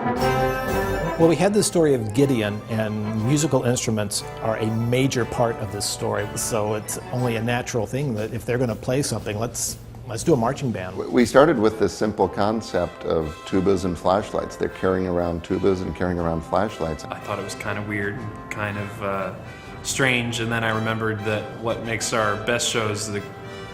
Well, we had the story of Gideon, and musical instruments are a major part of this story, so it's only a natural thing that if they're going to play something, let's do a marching band. We started with this simple concept of tubas and flashlights. They're carrying around tubas and carrying around flashlights. I thought it was kind of weird, kind of strange, and then I remembered that what makes our best shows the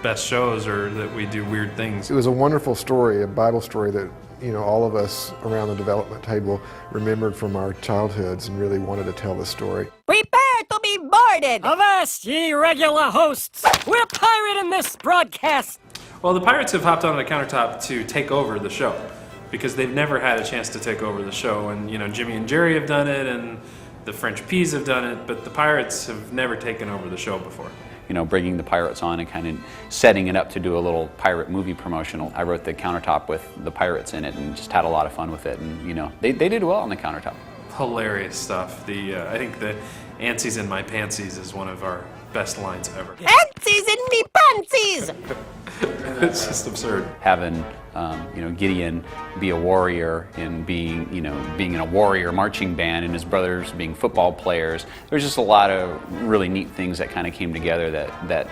best shows are that we do weird things. It was a wonderful story, a Bible story that all of us around the development table remembered from our childhoods and really wanted to tell the story. Prepare to be boarded! Avast, ye regular hosts! We're pirating this broadcast! Well, the Pirates have hopped on the countertop to take over the show because they've never had a chance to take over the show. And, Jimmy and Jerry have done it and the French Peas have done it, but the Pirates have never taken over the show before. Bringing the Pirates on and kind of setting it up to do a little pirate movie promotional. I wrote the countertop with the Pirates in it and just had a lot of fun with it. And, they did well on the countertop. Hilarious stuff. I think the "Antsies in my pantsies" is one of our best lines ever. Antsies in me pantsies! It's just absurd. Having, Gideon be a warrior and being in a warrior marching band and his brothers being football players. There's just a lot of really neat things that kind of came together that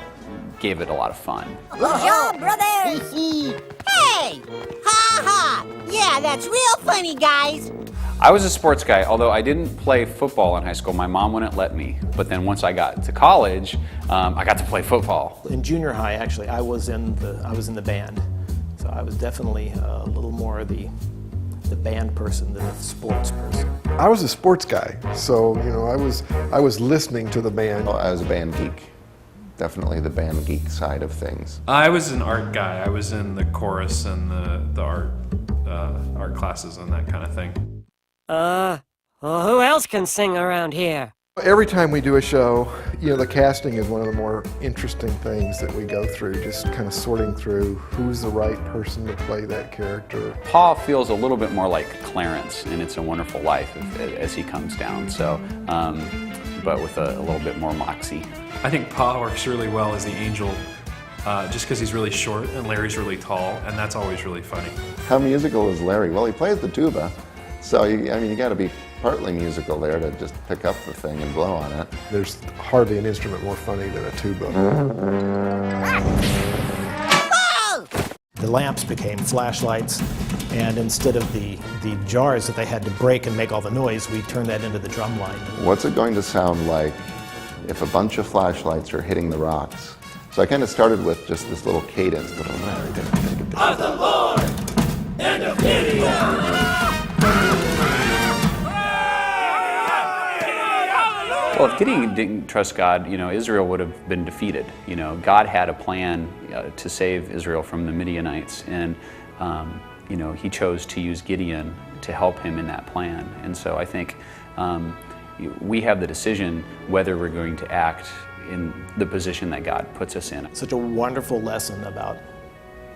gave it a lot of fun. Good job, brothers! Hey! Ha ha! Yeah, that's real funny, guys. I was a sports guy, although I didn't play football in high school. My mom wouldn't let me. But then once I got to college, I got to play football. In junior high, actually, I was in the band, so I was definitely a little more the band person than the sports person. I was a sports guy, so I was listening to the band. Well, I was a band geek. Definitely the band geek side of things. I was an art guy. I was in the chorus and the art classes and that kind of thing. Who else can sing around here? Every time we do a show, the casting is one of the more interesting things that we go through, just kind of sorting through who's the right person to play that character. Paul feels a little bit more like Clarence in It's a Wonderful Life as he comes down, so, but with a little bit more moxie. I think Pa works really well as the angel, just because he's really short and Larry's really tall, and that's always really funny. How musical is Larry? Well, he plays the tuba, so you got to be partly musical there to just pick up the thing and blow on it. There's hardly an instrument more funny than a tuba. The lamps became flashlights, and instead of the jars that they had to break and make all the noise, we turned that into the drum line. What's it going to sound like if a bunch of flashlights are hitting the rocks? So I kind of started with just this little cadence. Of the Lord and of Gideon. Well, if Gideon didn't trust God, Israel would have been defeated. God had a plan to save Israel from the Midianites, and he chose to use Gideon to help him in that plan. And so I think we have the decision whether we're going to act in the position that God puts us in. Such a wonderful lesson about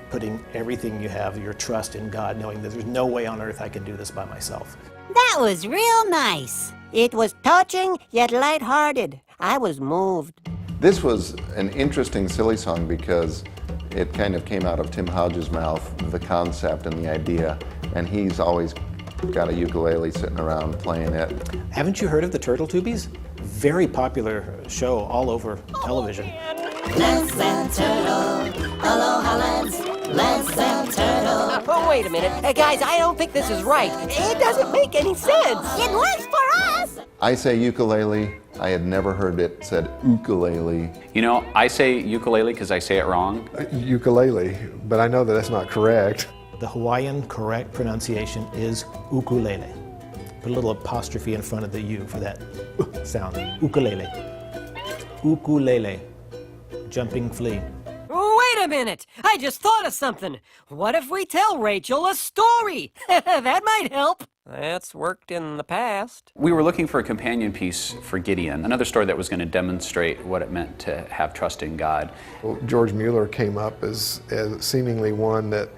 putting everything you have, your trust in God, knowing that there's no way on earth I can do this by myself. That was real nice. It was touching, yet lighthearted. I was moved. This was an interesting, silly song because it kind of came out of Tim Hodges' mouth, the concept and the idea, and he's always got a ukulele sitting around playing it. Haven't you heard of the Turtle Tubies? Very popular show all over television. Lance and Turtle, aloha Lance, Lance and Turtle. Oh, wait a minute. Guys, I don't think this is right. It doesn't make any sense. It works for us. I say ukulele. I had never heard it said ukulele. I say ukulele because I say it wrong. Ukulele, but I know that that's not correct. The Hawaiian correct pronunciation is ukulele. Put a little apostrophe in front of the U for that sound. Ukulele. Ukulele. Jumping flea. Wait a minute! I just thought of something. What if we tell Rachel a story? That might help. That's worked in the past. We were looking for a companion piece for Gideon, another story that was going to demonstrate what it meant to have trust in God. Well, George Mueller came up as seemingly one that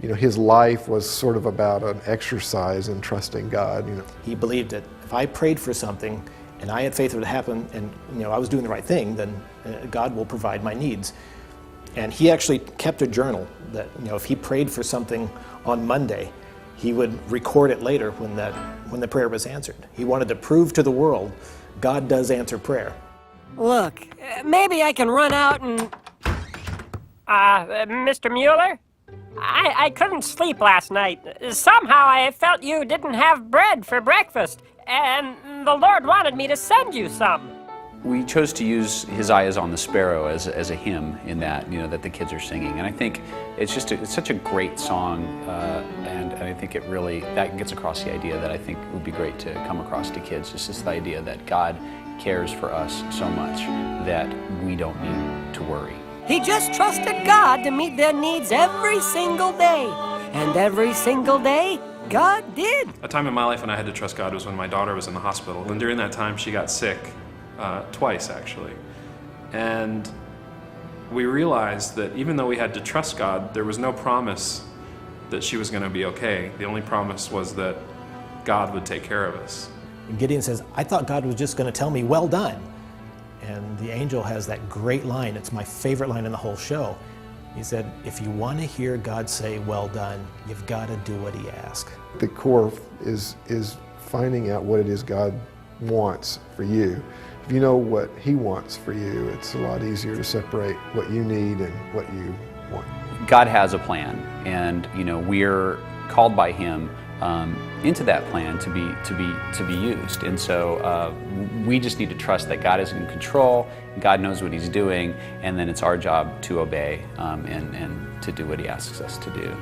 his life was sort of about an exercise in trusting God. He believed that if I prayed for something and I had faith it would happen and I was doing the right thing, then God will provide my needs. And he actually kept a journal that if he prayed for something on Monday, he would record it later when the prayer was answered. He wanted to prove to the world God does answer prayer. Look, maybe I can run out and... Mr. Mueller? I couldn't sleep last night. Somehow I felt you didn't have bread for breakfast, and the Lord wanted me to send you some. We chose to use His Eye is on the Sparrow as a hymn in that, that the kids are singing. And I think it's such a great song, and I think that gets across the idea that I think would be great to come across to kids. It's just the idea that God cares for us so much that we don't need to worry. He just trusted God to meet their needs every single day. And every single day, God did. A time in my life when I had to trust God was when my daughter was in the hospital. And during that time, she got sick, twice actually. And we realized that even though we had to trust God, there was no promise that she was going to be okay. The only promise was that God would take care of us. And Gideon says, I thought God was just going to tell me, well done. And the angel has that great line. It's my favorite line in the whole show. He said, if you want to hear God say, well done, you've got to do what he asks. The core is finding out what it is God wants for you. If you know what he wants for you, it's a lot easier to separate what you need and what you want. God has a plan, and we're called by Him into that plan to be used. And so we just need to trust that God is in control, God knows what He's doing, and then it's our job to obey and to do what He asks us to do.